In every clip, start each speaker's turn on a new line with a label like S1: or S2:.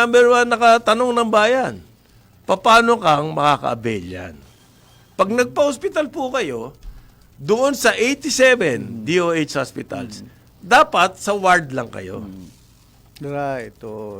S1: number one nakatanong ng bayan. Paano kang makaka-avail yan? Pag nagpa-hospital po kayo, doon sa 87 DOH hospitals, dapat sa ward lang kayo.
S2: Right.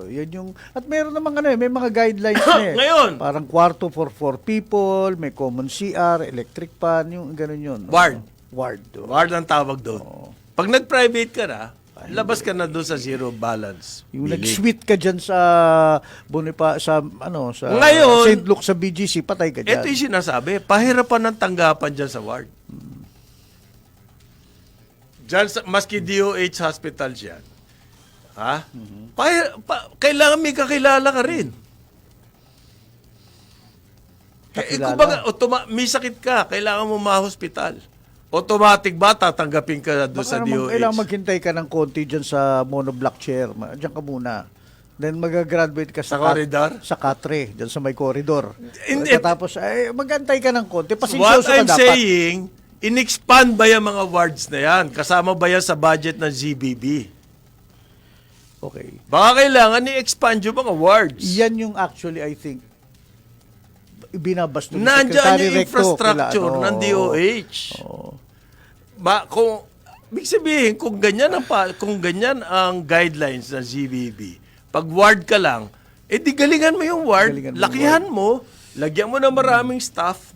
S2: Yan yung, at meron namang may mga guidelines na eh.
S1: Ngayon.
S2: Parang kwarto for 4 people, may common CR, electric fan, yung ganun yun.
S1: Ward.
S2: Ward.
S1: Ward ang tawag doon. Pag nag-private ka na, labas ka na doon sa zero balance.
S2: Yung
S1: billing.
S2: nag-sweet ka dyan sa sa
S1: Ngayon,
S2: St. Luke sa BGC, patay ka dyan.
S1: Ito yung sinasabi, pahirapan ng tanggapan dyan sa ward. Dyan, maski DOH hospitals yan. Ha? Kailangan may kakilala ka rin.
S2: Kakilala?
S1: Kumbaga, may sakit ka, kailangan mo ma-hospital. Automatic ba tatanggapin ka doon sa DOH?
S2: Kailangan maghintay ka ng konti dyan sa monoblock chair. Diyan ka muna. Then mag-graduate ka
S1: Sa corridor?
S2: Sa katre, dyan sa may corridor.
S1: Hindi.
S2: Tapos maghantay ka ng konti.
S1: What
S2: Pasensyoso ka
S1: I'm
S2: dapat.
S1: saying, in-expand ba yung mga wards na yan? Kasama ba yan sa budget ng ZBB?
S2: Okay.
S1: Baka kailangan i-expand yung mga wards.
S2: Yan yung actually, I think, binabas ng
S1: Nandiyan
S2: Secretary
S1: yung
S2: Recto.
S1: infrastructure ng DOH. Ibig sabihin, kung ganyan ang guidelines ng ZBB, pag ward ka lang, di galingan mo yung ward, lakihan mo, lagyan mo ng maraming staff.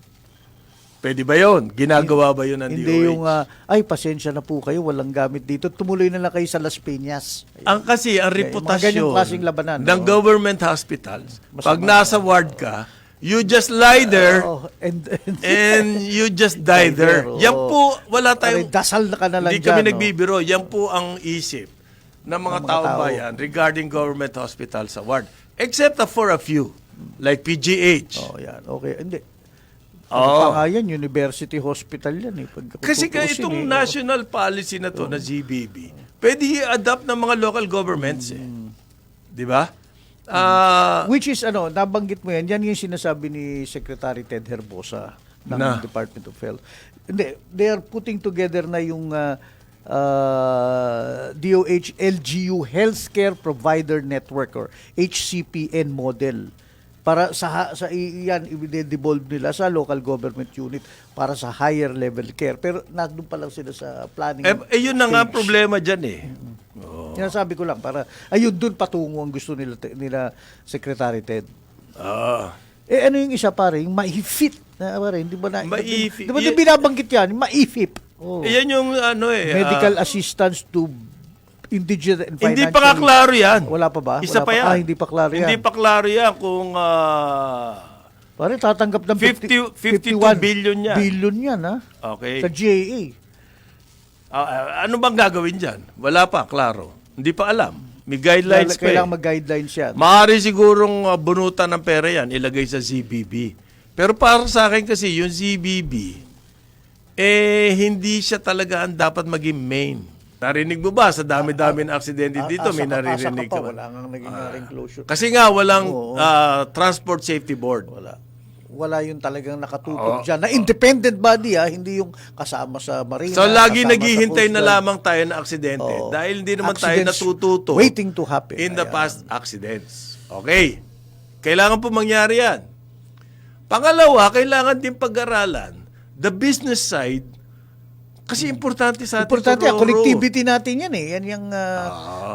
S1: Pwede ba yun? Ginagawa ba yun ng DOH?
S2: Hindi yung, pasensya na po kayo, walang gamit dito. Tumuloy na lang kayo sa Las Peñas.
S1: Ang reputasyon
S2: labanan,
S1: ng government hospitals, pag nasa ward ka, you just lie there and you just die there. Yan po, wala tayong...
S2: Dasal na ka na lang
S1: Hindi kami
S2: dyan,
S1: nagbibiro. Yan po ang isip ng mga taong bayan regarding government hospital sa ward. Except for a few, like PGH.
S2: Yan. Okay. Hindi. Yan, University Hospital yan.
S1: Kasi itong national policy na to na ZBB, pwede i-adapt ng mga local governments. Di ba?
S2: Which is, nabanggit mo yan yung sinasabi ni Secretary Ted Herbosa ng Department of Health. Hindi, they are putting together na yung DOH LGU Healthcare Provider Network or HCPN model. Para yan, i-devolve nila sa local government unit para sa higher level care. Pero nandun pa lang sila sa planning
S1: yun na nga problema dyan eh.
S2: Sinasabi ko lang, ayun dun patungo ang gusto nila Secretary Ted. Ano yung isa pare, yung maifit. Hindi ba
S1: maifit.
S2: Di ba binabanggit yan? Maifip.
S1: Yan yung
S2: medical assistance to indigent and financial.
S1: Hindi pa nga klaro yan.
S2: Wala pa ba?
S1: Isa pa yan.
S2: Hindi pa klaro yan.
S1: Hindi pa klaro yan kung...
S2: pare, tatanggap ng
S1: 52 billion yan.
S2: Billion yan, ha?
S1: Okay.
S2: Sa GAA.
S1: Ano bang gagawin dyan? Wala pa, klaro. Hindi pa alam. May guidelines pa
S2: Kailangan mag-guidelines yan.
S1: Maaari sigurong bunutan ng pera yan, ilagay sa ZBB. Pero para sa akin kasi, yung ZBB, hindi siya talaga ang dapat maging main. Narinig mo ba sa dami-dami ng aksidente dito? May naririnig ka ba?
S2: Wala nga naging closure.
S1: Kasi nga, walang Transport Safety Board.
S2: Wala yung talagang nakatutok dyan. Na independent body, hindi yung kasama sa Marina.
S1: So, lagi naghihintay na lamang tayo na aksidente. Dahil hindi naman tayo natututo
S2: waiting to happen
S1: in the past accidents. Okay. Kailangan po mangyari yan. Pangalawa, kailangan din pag-aralan the business side. Kasi importante sa atin.
S2: Importante, ang connectivity natin yan eh. Yan yung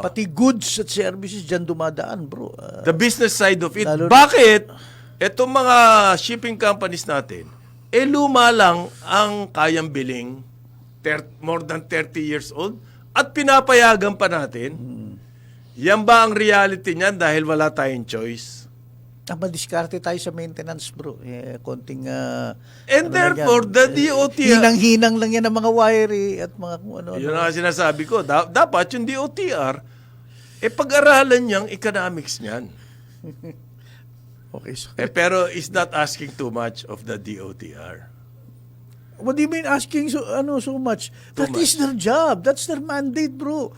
S2: pati goods at services dyan dumadaan, bro.
S1: The business side of it. Bakit? Itong mga shipping companies natin, luma lang ang kayang biling, more than 30 years old, at pinapayagan pa natin. Yan ba ang reality niyan dahil wala tayong choice?
S2: Madiskarte tayo sa maintenance, bro. Konting...
S1: And therefore, the DOTR...
S2: Hinang-hinang lang yan ng mga wire at mga kung ano.
S1: Yun ang sinasabi ko. Dapat yung DOTR, pag-aralan niyang economics niyan.
S2: Okay, so...
S1: Pero is not asking too much of the DOTR.
S2: What do you mean asking so much? That is their job. That's their mandate, bro.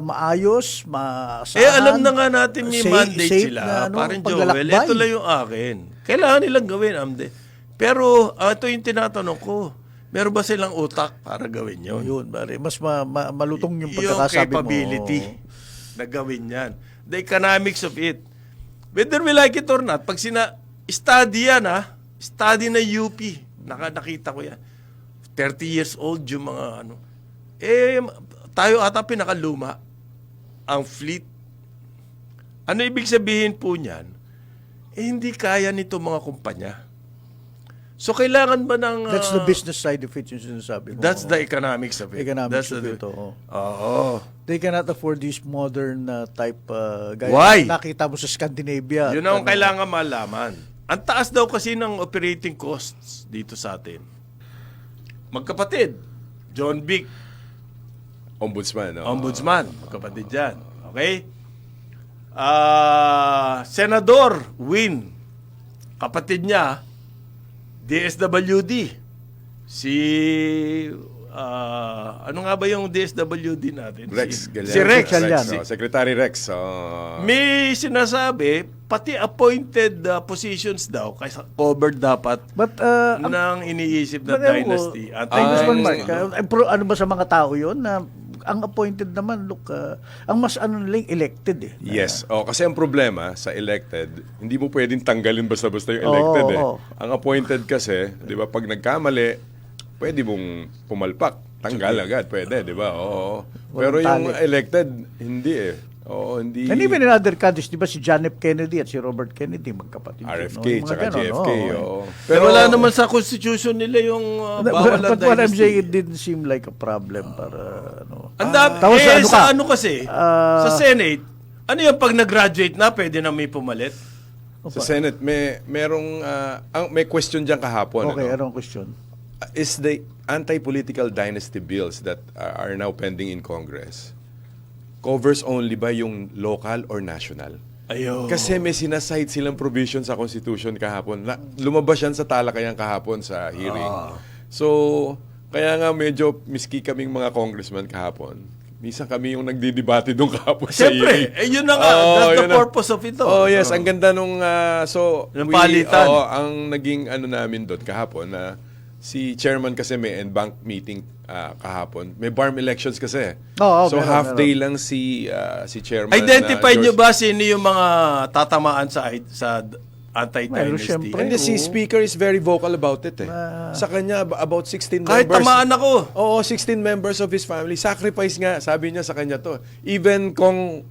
S2: Maayos, masahan.
S1: Alam na nga natin may mandate sila. Parang Joel, ito lang yung akin. Kailangan nilang gawin, Amde. Pero ito yung tinatanong ko. Meron ba silang utak para gawin yun?
S2: Yun, pare. Mas malutong yung pagkakasabi mo.
S1: Yung capability na gawin yan. The economics of it. whether we like it or not, pag study yan study na UP, nakita ko yan. 30 years old yung mga tayo ata pinakaluma ang fleet. Ano ibig sabihin po niyan? Hindi kaya nito mga kumpanya. So, kailangan ba ng...
S2: That's the business side of it yung sinasabi mo.
S1: That's the economics of it.
S2: Economics
S1: That's
S2: of it, oo.
S1: Oo.
S2: They cannot afford these modern type gaya
S1: Why?
S2: na nakita mo sa Scandinavia.
S1: Yun ang kailangan malaman. Ang taas daw kasi ng operating costs dito sa atin. Magkapatid, John Vic,
S3: Ombudsman.
S1: Ombudsman, magkapatid dyan. Okay? Senador Win, kapatid niya, DSWD. Si, ano nga ba yung DSWD natin?
S3: Rex Galiano.
S1: Si Rex.
S2: Galiano.
S3: Secretary Rex.
S1: May sinasabi, pati appointed positions daw, kasi covered dapat
S2: But,
S1: ng iniisip na
S2: but, ewan ko,
S1: dynasty.
S2: Congressman Mark, ano ba sa mga tao yun na ang appointed naman, look, ang mas lang, elected eh.
S3: Yes. Kasi ang problema sa elected, hindi mo pwedeng tanggalin basta-basta yung elected Ang appointed kasi, di ba, pag nagkamali, pwede mong pumalpak. Tanggal agad, pwede, di ba? Oo. Pero yung elected, hindi hindi.
S2: And even in other countries, di ba si John F. Kennedy at si Robert Kennedy, magkapatid.
S3: RFK,
S2: yun, no? Yung mga
S3: tsaka
S2: ganon,
S3: JFK.
S1: Pero wala naman sa constitution nila yung bawal ang
S2: But what I'm saying,
S1: dynasty.
S2: it didn't seem like a problem para,
S1: Ang dami,
S2: Tapos ano ka?
S1: sa ano kasi, sa Senate, ano yung pag nag-graduate na, pwede na may pumalit?
S3: Sa Senate, may question dyan kahapon.
S2: Okay, anong question?
S3: Is the anti-political dynasty bills that are now pending in Congress covers only ba yung local or national?
S1: Ayun.
S3: Kasi may sinasite silang provision sa Constitution kahapon. Lumabas yan sa talakayan kahapon sa hearing. So, kaya nga medyo miski kaming mga congressman kahapon. Minsan kami yung nagdidebate doon kahapon sa hearing.
S1: Siyempre, yun na nga. That's the purpose of ito.
S3: Oh, yes. Ang ganda nung...
S1: Yung palitan.
S3: Ang naging namin doon kahapon na si chairman kasi may en-bank meeting kahapon. May BARM elections kasi. So half day lang si chairman.
S1: Identify
S3: George.
S1: nyo ba sino yung mga tatamaan sa anti-dynasty?
S2: syempre.
S3: And si speaker is very vocal about it Sa kanya about 16
S1: Kahit
S3: members.
S1: tamaan ako.
S3: Oo, 16 members of his family. Sacrifice nga, sabi niya sa kanya to. Even kung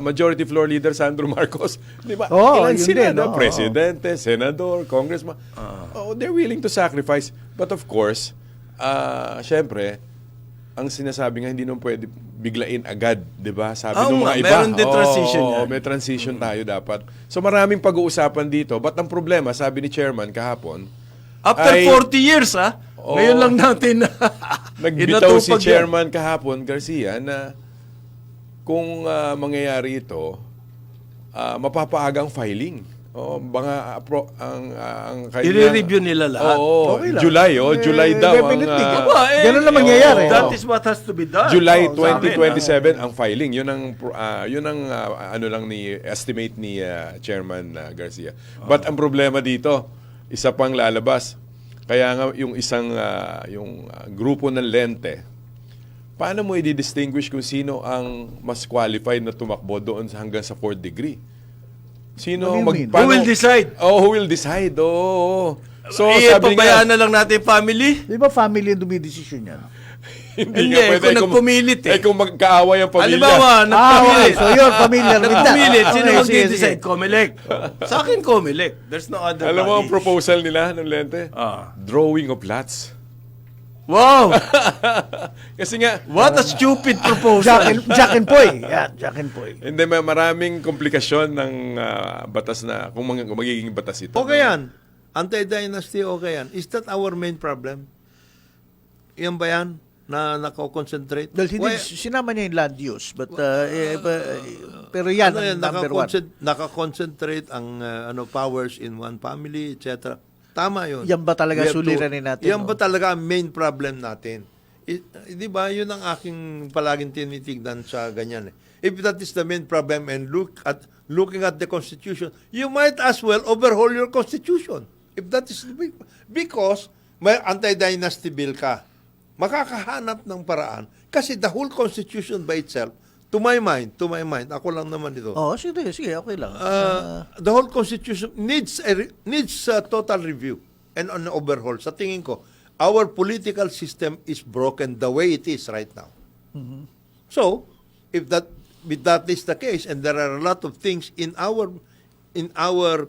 S3: Majority Floor Leader Sandro Marcos, di ba? Ilan
S2: yun
S3: sila,
S2: din,
S3: no? Presidente, senador, congressman. They're willing to sacrifice. But of course, syempre, ang sinasabi nga, hindi naman pwede biglain agad, di ba? Sabi ng mga iba.
S1: Meron din transition yan.
S3: May transition tayo dapat. So maraming pag-uusapan dito. But ang problema, sabi ni chairman kahapon,
S1: After 40 years, ngayon lang natin
S3: nagbitaw si
S1: inatupag
S3: chairman kahapon, Garcia, na kung mangyayari ito, mapapaagang filing. Ang
S1: I-review nila lahat.
S2: Okay lang.
S3: July daw.
S2: Definitely.
S3: Ang,
S2: Ganun naman mangyayari.
S1: That is what has to be done.
S3: July
S1: sa amin,
S3: 2027 ang filing. Yun ang ano lang ni estimate ni Chairman Garcia. But ang problema dito, isa pang lalabas. Kaya nga yung isang grupo ng lente, paano mo i-distinguish kung sino ang mas qualified na tumakbo doon hanggang sa 4th degree? Sino
S2: What do you mean?
S1: Who will decide?
S3: Who will decide? So, sabi
S1: pabayaan
S3: nga,
S1: na lang natin family?
S2: Di ba family yung dumidesisyon yan?
S1: Hindi,
S3: nga pwede.
S1: kung nagpumilit
S3: kung magkaaway ang pamilya.
S1: Halimbawa, nagpumilit.
S2: So yun, pamilya.
S1: Nagpumilit. Sino
S2: Okay, sige,
S1: mag-decide?
S2: sige.
S1: Comelec. Sa akin, Comelec. There's no other
S3: Alam mo ang
S1: body.
S3: proposal nila ng lente? Drawing of lots.
S1: Wow!
S3: Kasi nga,
S1: What a stupid proposal.
S2: Jack and Poy. Yan, Jack and Poy.
S3: hindi, maraming komplikasyon ng batas na, kung magiging batas ito.
S4: Okay yan. Anti-dynasty, okay yan. Is that our main problem? Yan ba yan? Na nako-concentrate?
S2: Dahil hindi, sinama niya yung land use. But, pero yan,
S4: Ano yan?
S2: number one.
S4: Nakakonsentrate ang powers in one family, etc. Tama yun.
S2: Yan ba talaga
S4: We have to-
S2: suliranin natin?
S4: Yan ba talaga ang main problem natin? Di ba, yun ang aking palaging tinitignan sa ganyan. If that is the main problem and looking at the Constitution, you might as well overhaul your Constitution. If that is because may anti-dynasty bill ka, makakahanap ng paraan kasi the whole Constitution by itself to my mind, ako lang naman ito.
S2: Oh, sige, okay lang.
S4: The whole constitution needs a total review and an overhaul. Sa tingin ko, our political system is broken the way it is right now. So, if that is the case, and there are a lot of things in our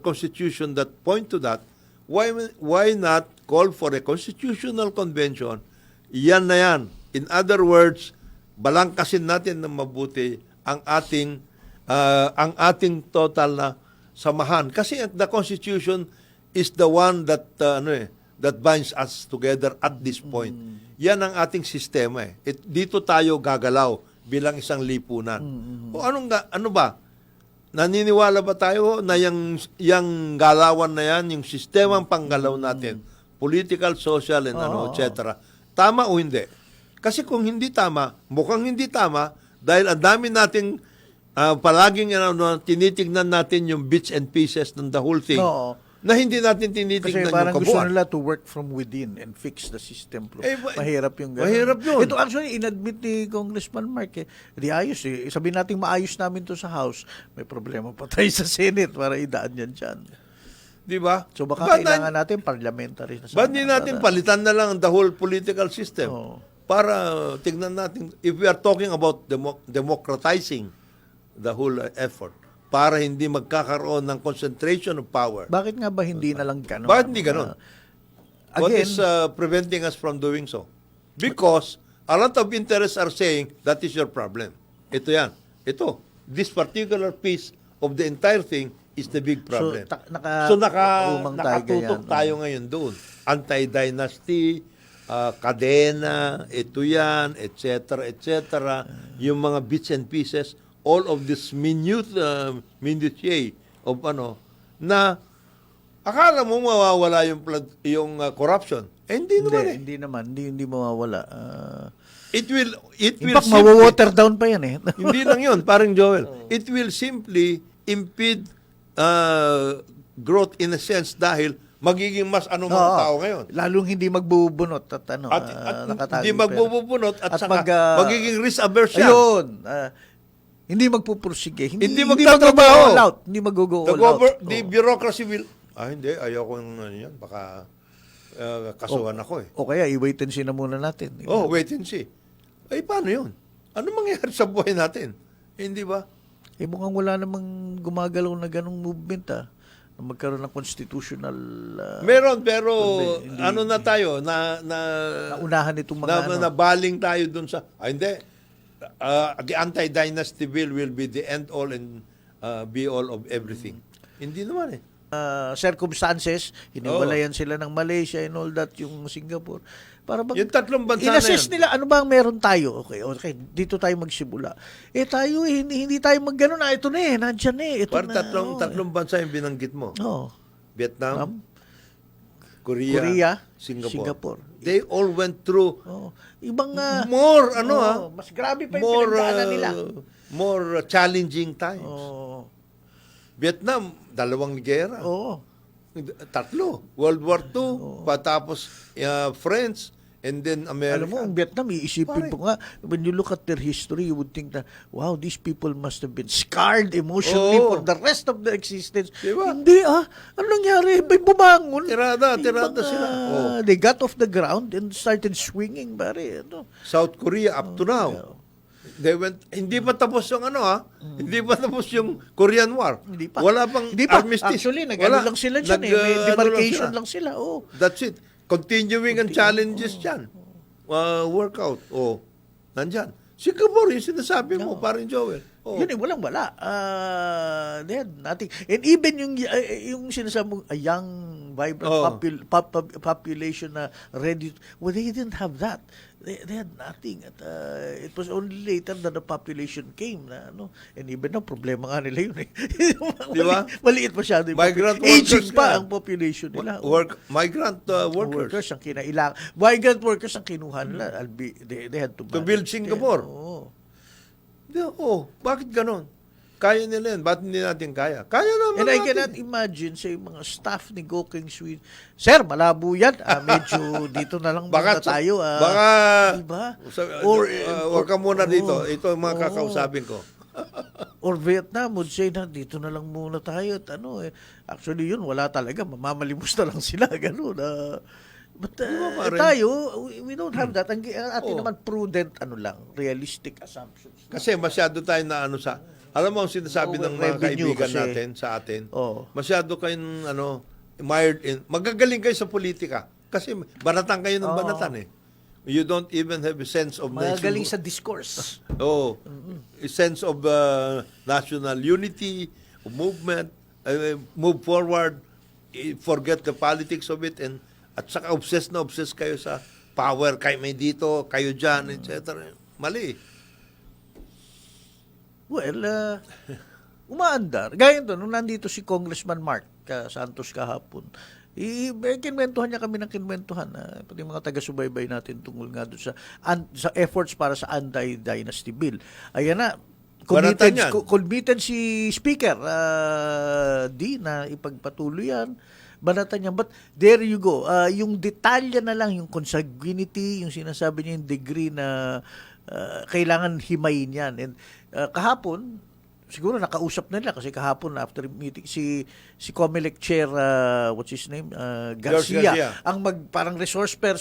S4: constitution that point to that, why not call for a constitutional convention? Yan na yan. In other words, balangkasin natin ng mabuti ang ating total na samahan. Kasi the Constitution is the one that that binds us together at this point. Yan ang ating sistema eh. Dito tayo gagalaw bilang isang lipunan. O ano ba? Naniniwala ba tayo na yung galawan na yan, yung sistemang panggalaw natin, political, social, and etc. Tama o hindi? Kasi kung hindi tama, mukhang hindi tama, dahil ang dami nating palaging tinitignan natin yung bits and pieces ng the whole thing,
S2: Oo.
S4: na hindi natin
S2: Kasi
S4: tinitignan
S2: parang
S4: yung
S2: gusto
S4: kabuuan.
S2: nila to work from within and fix the system. Mahirap yung gano'n.
S4: Mahirap yun.
S2: Ito actually, inadmit ni Congressman Mark, di ayos eh. Sabihin natin maayos namin to sa House, may problema pa tayo sa Senate para idaan yan dyan.
S4: Di ba?
S2: So baka
S4: Ba't
S2: kailangan natin parliamentary na sana.
S4: Ba't di natin palitan na lang the whole political system?
S2: Oo.
S4: Para tignan natin, if we are talking about democratizing the whole effort, para hindi magkakaroon ng concentration of power.
S2: Bakit nga ba hindi na lang gano'n?
S4: Bakit hindi ganun? What
S2: Again,
S4: is preventing us from doing so? Because a lot of interests are saying that is your problem. Ito yan. Ito. This particular piece of the entire thing is the big problem.
S2: umang tayo
S4: nakatutok
S2: ganyan.
S4: tayo ngayon doon. Anti-dynasty, kadena, ito yan, etc., etc. Yung mga bits and pieces, all of this minutiae of na akala mo mawawala yung corruption. Eh, hindi naman eh.
S2: Hindi mawawala.
S4: It will
S2: In fact, mawawater down pa yan eh.
S4: hindi lang yun, parang Joel. It will simply impede growth in a sense dahil magiging mas mga tao ngayon.
S2: Lalong hindi magbubunot at nakatago.
S4: Hindi magbubunot at saka
S2: pag,
S4: magiging risk-averse siya.
S2: Ayun. Hindi magpupursige.
S4: Hindi magtatrabaho.
S2: mag-go all out. Hindi mag-go all out.
S4: The bureaucracy will, hindi, ayoko yan. Baka kasuhan ako eh.
S2: O kaya, i-wait and see na muna natin.
S4: Wait and see. Ay, paano yun? Ano mangyayari sa buhay natin? Hindi ba?
S2: Mukhang wala namang gumagalaw na ganong movement na magkaroon ng constitutional
S4: Meron, pero
S2: hindi.
S4: na tayo?
S2: Naunahan itong mga
S4: nabaling tayo dun sa, hindi. The anti-dynasty bill will be the end all and be all of everything. Hindi naman eh.
S2: Circumstances, hiniwalayan sila ng Malaysia and all that, yung Singapore. Para bang,
S4: Yung tatlong bansa na
S2: in-assess
S4: yan.
S2: nila, ano ba ang meron tayo? Okay, dito tayo magsimula. Tayo hindi tayo maggano na, ito na nandyan ito
S4: Para
S2: na.
S4: tatlong bansa yung binanggit mo. Vietnam, Korea, Singapore. They all went through
S2: Ibang
S4: more,
S2: mas grabe pa yung pinagdaanan nila.
S4: More challenging times. Vietnam, 2 gera.
S2: Oo.
S4: 3. World War II, patapos French, and then America.
S2: Alam mo, ang Vietnam, iisipin po nga, when you look at their history, you would think na, wow, these people must have been scarred emotionally for the rest of their existence.
S4: Diba?
S2: Hindi ano nangyari? May bumangon.
S4: Tirada sila.
S2: They got off the ground and started swinging, pare.
S4: South Korea up to now. They went, hindi pa tapos yung hindi pa tapos yung Korean War.
S2: Hindi pa.
S4: Wala pang
S2: Hindi pa.
S4: armistice.
S2: Actually, nag-ano lang sila dyan may demarcation lang sila.
S4: That's it. Continuing ang challenges dyan. Workout. Nandyan. Singapore, yung sinasabi mo, parang Joel.
S2: Yun walang-wala. They had nothing. And even yung sinasabi mo, a young, vibrant population na ready. Well, they didn't have that. They had nothing. At it was only later that the population came. And even now, problema nga nila yun.
S4: Di ba?
S2: Maliit masyado.
S4: Migrant
S2: Aging
S4: workers
S2: pa ang population nila.
S4: Migrant workers.
S2: Ang kinailangan. Migrant workers ang kinuha nila. They had to
S4: To build Singapore.
S2: Oo.
S4: Bakit ganon? Kaya nila yan. Ba't hindi natin kaya? Kaya naman
S2: And I
S4: natin.
S2: cannot imagine sa mga staff ni Go King Sweet, Sir, malabo yan. Medyo dito na lang muna tayo.
S4: Baka,
S2: diba?
S4: Huwag ka muna dito. Ito ang mga kakausapin ko.
S2: Or Vietnam would say na dito na lang muna tayo. At actually yun, wala talaga. Mamamalimos na lang sila. Ganun. But
S4: pare?
S2: tayo, we don't have that. Ang atin naman prudent, realistic assumptions.
S4: Kasi masyado tayo na sa... Alam mo ang sinasabi ng mga
S2: Revenue
S4: kaibigan
S2: kasi.
S4: natin sa atin?
S2: Oo.
S4: Masyado kayong mired in... Magagaling kayo sa politika. Kasi banatan kayo ng banatan eh. You don't even have a sense of
S2: Magaling sa discourse.
S4: Oh, a sense of national unity, movement, move forward, forget the politics of it, and at saka obsessed kayo sa power, kayo may dito, kayo dyan, etc. Mali.
S2: Well, umaandar. Gaya ito, nung nandito si Congressman Mark Santos kahapon, kinwentuhan niya kami ng kinwentuhan. Pati mga taga-subaybay natin tungkol nga doon sa efforts para sa anti-dynasty bill. Ayan na, committed si Speaker D na ipagpatuloy yan. Banatan niya. But there you go. Yung detalye na lang, yung consanguinity, yung sinasabi niya yung degree na kailangan himayin yan. And kahapon, siguro nakausap na nila kasi kahapon after meeting si Comelec Chair, what's his name? Garcia.
S4: Garcia.
S2: Ang parang resource person